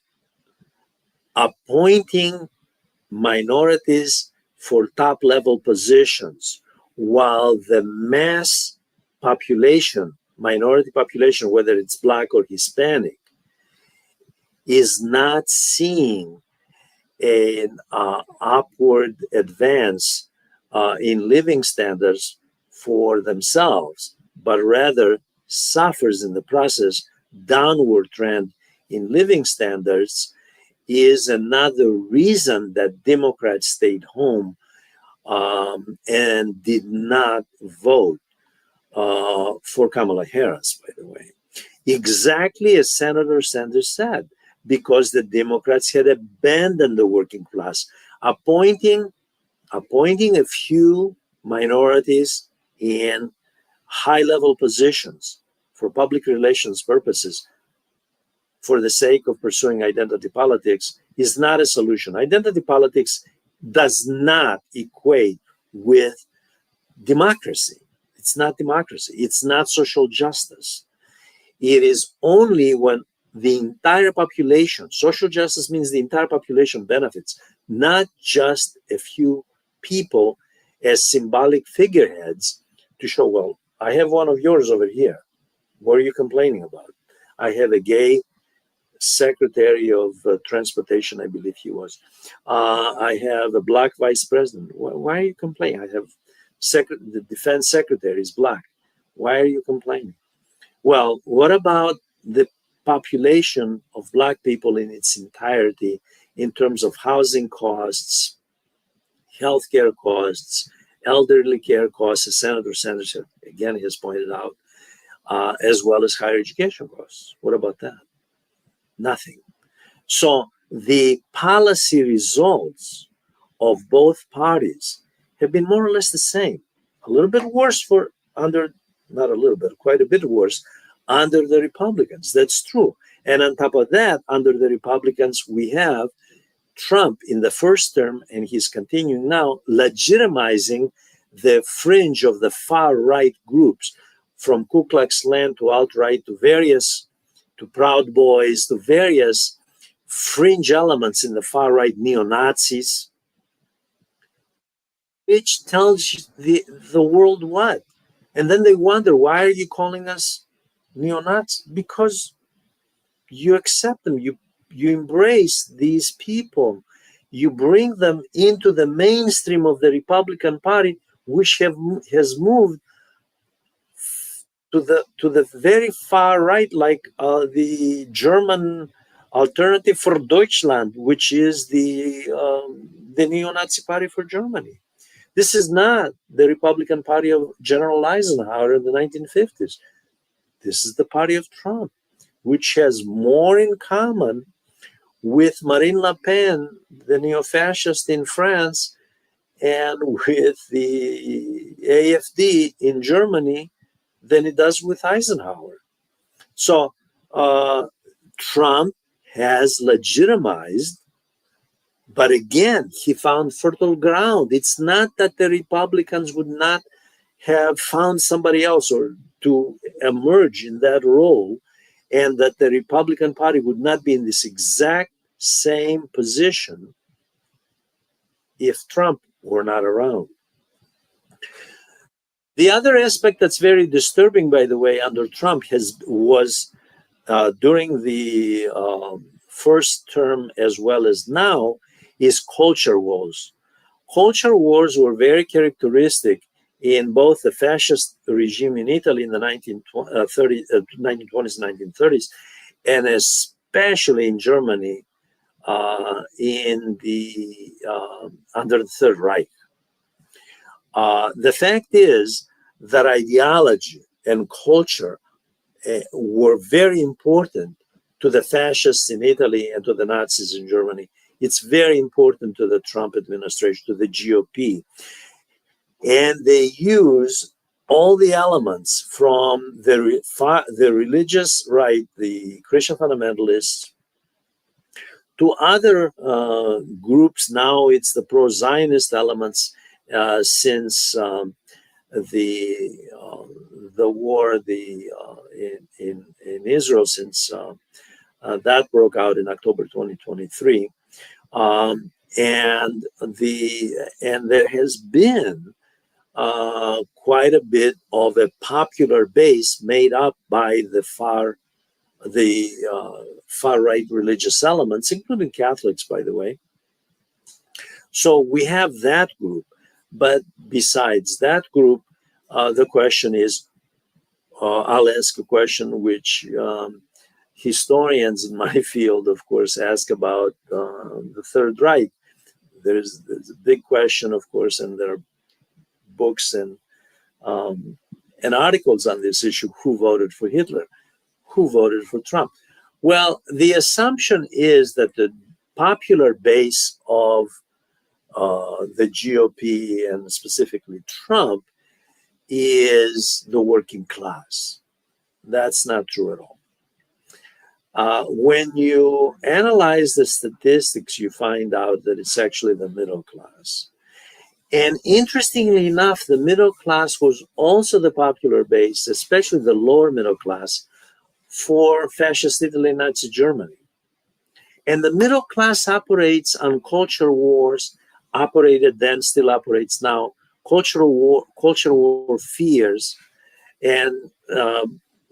appointing minorities for top-level positions, while the mass population, minority population, whether it's Black or Hispanic, is not seeing an upward advance in living standards for themselves, but rather suffers in the process downward trend in living standards, is another reason that Democrats stayed home and did not vote for Kamala Harris, by the way. Exactly as Senator Sanders said, because the Democrats had abandoned the working class, appointing a few minorities in high-level positions for public relations purposes for the sake of pursuing identity politics is not a solution. Identity politics does not equate with democracy. It's not democracy. It's not social justice. It is only when the entire population, social justice means the entire population benefits, not just a few people as symbolic figureheads to show, well, I have one of yours over here. What are you complaining about? I have a gay Secretary of Transportation, I believe he was. I have a Black vice president. Why are you complaining? I have the defense secretary is Black. Why are you complaining? Well, what about the population of Black people in its entirety in terms of housing costs, healthcare costs, elderly care costs, as Senator Sanders again has pointed out, as well as higher education costs? What about that? Nothing. So the policy results of both parties have been more or less the same. A little bit worse not a little bit, quite a bit worse under the Republicans. That's true. And on top of that, under the Republicans, we have Trump in the first term, and he's continuing now, legitimizing the fringe of the far-right groups, from Ku Klux Klan to alt-right to Proud Boys, to various fringe elements in the far-right, neo-Nazis, which tells the world what? And then they wonder, why are you calling us neo-Nazis? Because you accept them, you embrace these people, you bring them into the mainstream of the Republican Party, which has moved to the very far right, like the German Alternative for Deutschland, which is the neo-Nazi party for Germany. This is not the Republican Party of General Eisenhower in the 1950s. This is the party of Trump, which has more in common with Marine Le Pen, the neo-fascist in France, and with the AfD in Germany than it does with Eisenhower. So Trump has legitimized, but again, he found fertile ground. It's not that the Republicans would not have found somebody else or to emerge in that role, and that the Republican Party would not be in this exact same position if Trump were not around. The other aspect that's very disturbing, by the way, under Trump was during the first term as well as now, is culture wars. Culture wars were very characteristic in both the fascist regime in Italy in the 1920s, 1930s, and especially in Germany in the under the Third Reich. The fact is that ideology and culture were very important to the fascists in Italy and to the Nazis in Germany. It's very important to the Trump administration, to the GOP. And they use all the elements from the religious right, the Christian fundamentalists, to other groups. Now it's the pro-Zionist elements since the war in Israel, since that broke out in October 2023, and there has been quite a bit of a popular base made up by the far right religious elements, including Catholics, by the way. So we have that group, but besides that group, the question is, I'll ask a question which historians in my field, of course, ask about the Third Reich. There's a big question, of course, and there are books and articles on this issue: who voted for Hitler, who voted for Trump. Well, the assumption is that the popular base of the GOP and specifically Trump is the working class. That's not true at all. When you analyze the statistics, you find out that it's actually the middle class. And interestingly enough, the middle class was also the popular base, especially the lower middle class, for fascist Italy and Nazi Germany. And the middle class operates on culture wars, operated then, still operates now, culture war fears, and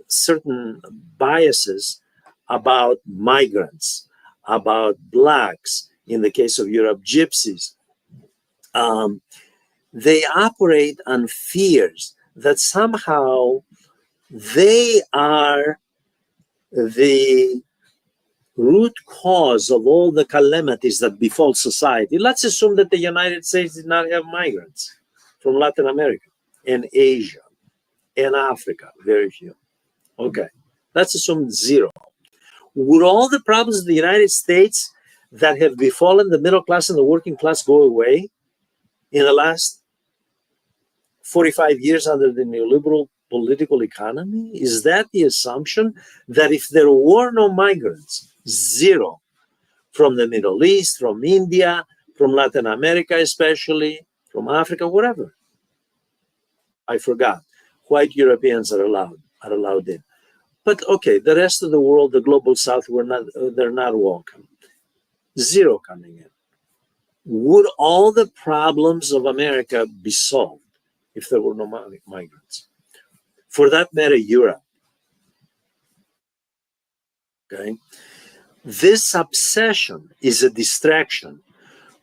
certain biases about migrants, about blacks, in the case of Europe, gypsies. They operate on fears that somehow they are the root cause of all the calamities that befall society. Let's assume that the United States did not have migrants from Latin America and Asia and Africa, very few. Okay, let's assume zero. Would all the problems of the United States that have befallen the middle class and the working class go away in the last 45 years under the neoliberal political economy? Is that the assumption, that if there were no migrants, zero, from the Middle East, from India, from Latin America especially, from Africa, whatever? I forgot. White Europeans are allowed in. But okay, the rest of the world, the global south, they're not welcome. Zero coming in. Would all the problems of America be solved if there were no migrants? For that matter, Europe. Okay? This obsession is a distraction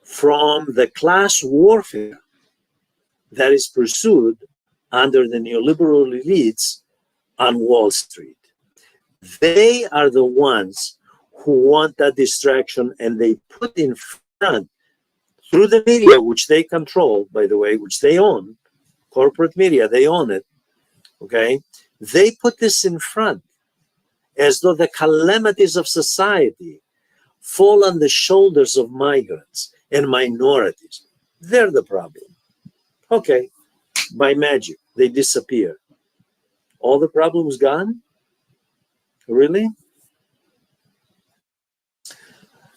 from the class warfare that is pursued under the neoliberal elites on Wall Street. They are the ones who want that distraction, and they put in front, through the media, which they control, by the way, which they own, corporate media, they own it, okay? They put this in front as though the calamities of society fall on the shoulders of migrants and minorities. They're the problem. Okay, by magic, they disappear. All the problems gone? Really?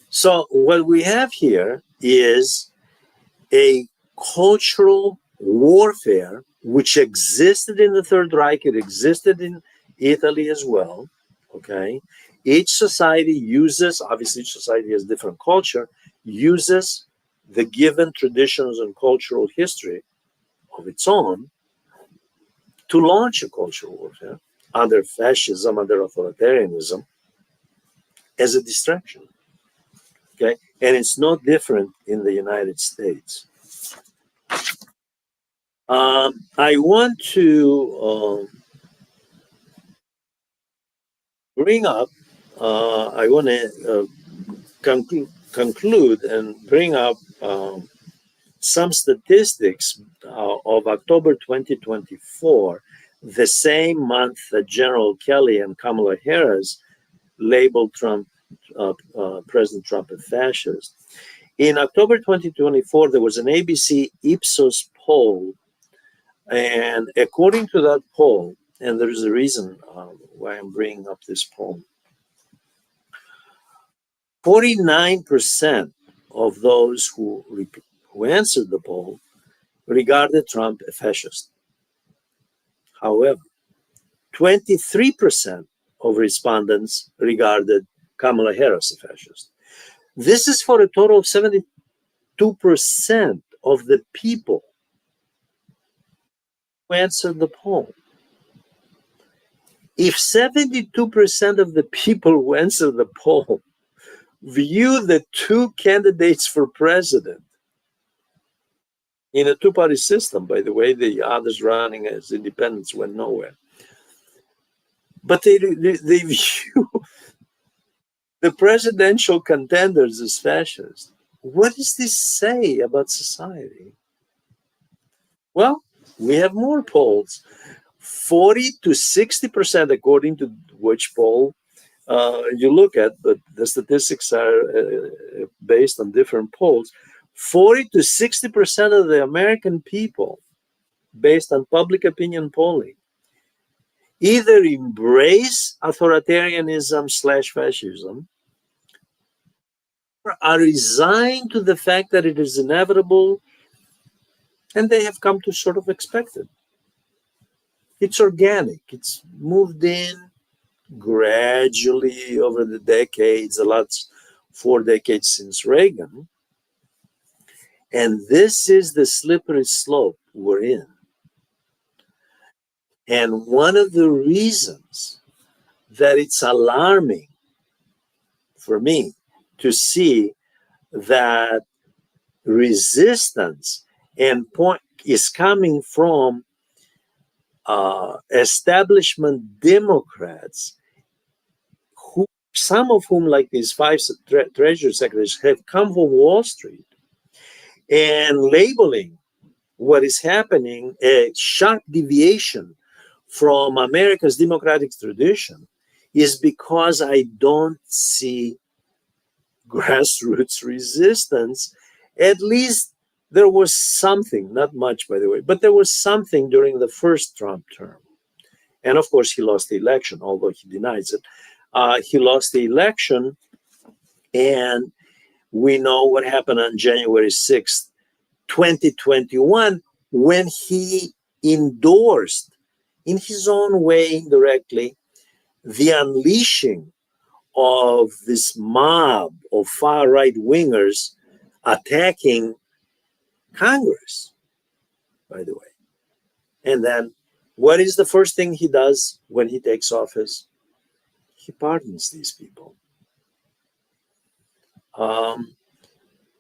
So what we have here is a cultural warfare which existed in the Third Reich. It existed in Italy as well. Okay. Each society uses, obviously, each society has different culture, uses the given traditions and cultural history of its own to launch a cultural warfare under fascism, under authoritarianism, as a distraction. Okay. And it's no different in the United States. I want to bring up, I want to conclude and bring up some statistics of October 2024, the same month that General Kelly and Kamala Harris labeled President Trump a fascist. In October 2024, there was an ABC Ipsos poll, and according to that poll, and there is a reason why I'm bringing up this poll, 49% of those who answered the poll regarded Trump a fascist. However, 23% of respondents regarded Kamala Harris a fascist. This is for a total of 72% of the people who answered the poll. If 72% of the people who answered the poll view the two candidates for president in a two-party system, by the way, the others running as independents went nowhere, but they view the presidential contenders as fascists, what does this say about society? Well, we have more polls. 40 to 60%, according to which poll you look at, but the statistics are based on different polls. 40 to 60% of the American people, based on public opinion polling, either embrace authoritarianism / fascism or are resigned to the fact that it is inevitable, and they have come to sort of expect it. It's organic. It's moved in gradually over the decades, the last 4 decades since Reagan. And this is the slippery slope we're in. And one of the reasons that it's alarming for me to see that resistance and point is coming from establishment Democrats, who some of whom, like these 5 Treasury secretaries, have come from Wall Street, and labeling what is happening a sharp deviation from America's democratic tradition is because I don't see grassroots resistance. At least there was something, not much, by the way, but there was something during the first Trump term. And of course, he lost the election, although he denies it. He lost the election, and we know what happened on January 6th, 2021, when he endorsed, in his own way, indirectly, the unleashing of this mob of far-right wingers attacking Congress, by the way. And then what is the first thing he does when he takes office? He pardons these people.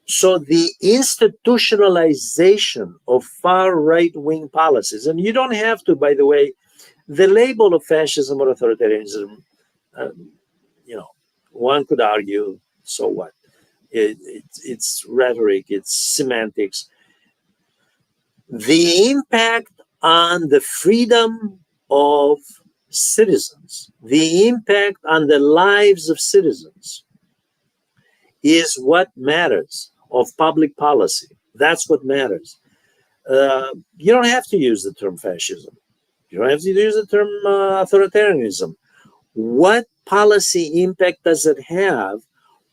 So the institutionalization of far right-wing policies, and you don't have to, by the way, the label of fascism or authoritarianism, one could argue, so what? It's rhetoric, it's semantics. The impact on the freedom of citizens, the impact on the lives of citizens is what matters, of public policy. That's what matters. You don't have to use the term fascism. You don't have to use the term authoritarianism. What policy impact does it have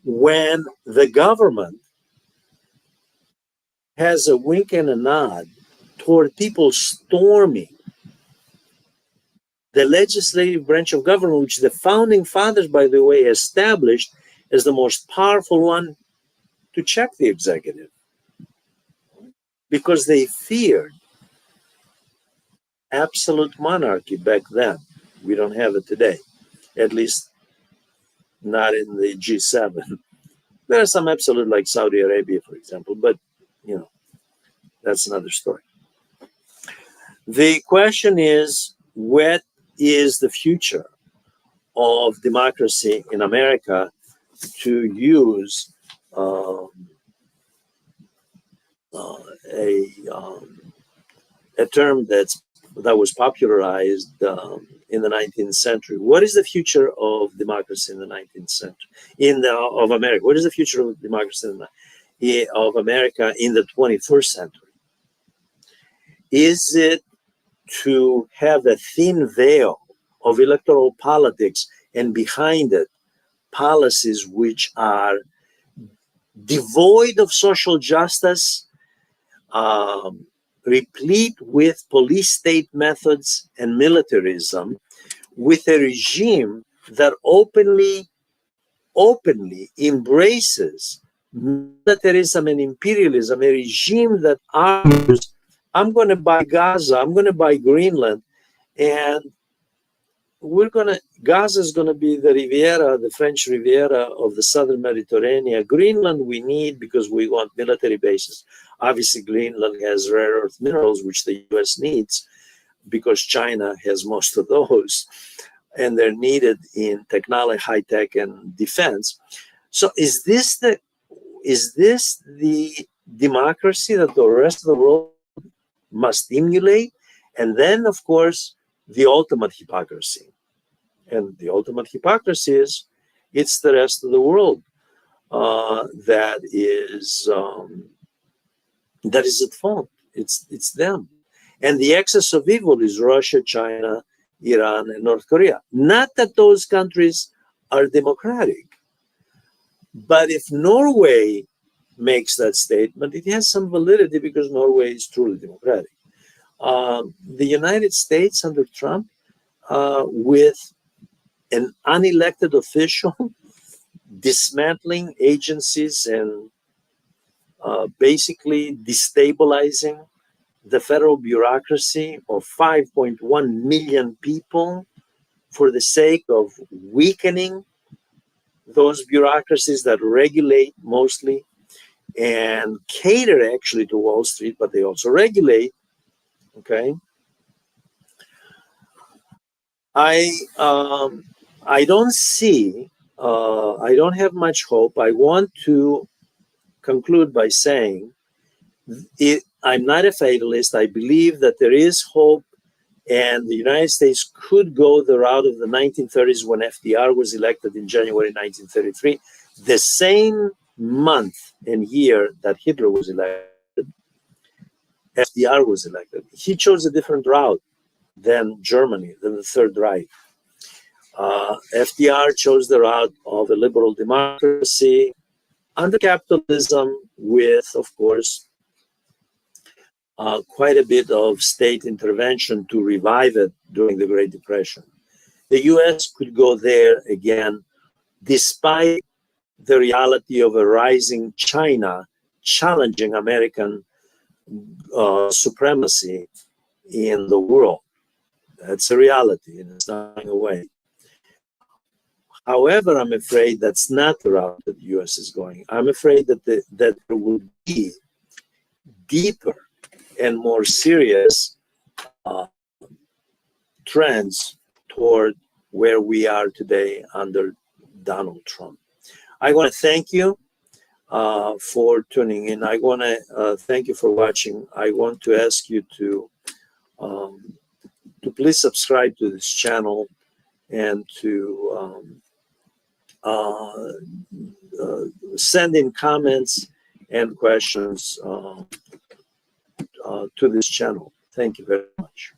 when the government has a wink and a nod toward people storming the legislative branch of government, which the founding fathers, by the way, established as the most powerful one to check the executive, because they feared absolute monarchy back then. We don't have it today, at least not in the G7. There are some absolute, like Saudi Arabia, for example, but that's another story. The question is, what is the future of democracy in America, to use a term that was popularized in the 19th century. What is the future of democracy in the 19th century, of America? What is the future of democracy of America in the 21st century? Is it to have a thin veil of electoral politics and behind it policies which are devoid of social justice, replete with police state methods and militarism, with a regime that openly embraces militarism and imperialism, a regime that argues, I'm going to buy Gaza, I'm going to buy Greenland, and Gaza is going to be the Riviera, the French Riviera of the southern Mediterranean. Greenland we need because we want military bases. Obviously, Greenland has rare earth minerals, which the US needs because China has most of those, and they're needed in technology, high tech, and defense. So is this the democracy that the rest of the world must emulate? And then, of course, the ultimate hypocrisy. And the ultimate hypocrisy is it's the rest of the world that is at fault. It's them. And the excess of evil is Russia, China, Iran, and North Korea. Not that those countries are democratic, but if Norway makes that statement, it has some validity because Norway is truly democratic. The United States under Trump, with an unelected official dismantling agencies and basically destabilizing the federal bureaucracy of 5.1 million people for the sake of weakening those bureaucracies that regulate mostly and cater actually to Wall Street, but they also regulate. Okay. I don't see, I don't have much hope. I want to conclude by saying I'm not a fatalist. I believe that there is hope, and the United States could go the route of the 1930s when FDR was elected in January 1933, the same month and year that Hitler was elected. FDR was elected. He chose a different route than Germany, than the Third Reich. FDR chose the route of a liberal democracy under capitalism with, of course, quite a bit of state intervention to revive it during the Great Depression. The US could go there again, despite the reality of a rising China challenging American supremacy in the world. That's a reality, and it's not going away. However, I'm afraid that's not the route that the US is going. I'm afraid that there will be deeper and more serious trends toward where we are today under Donald Trump. I want to thank you for tuning in. I want to thank you for watching. I want to ask you to please subscribe to this channel and to send in comments and questions to this channel. Thank you very much.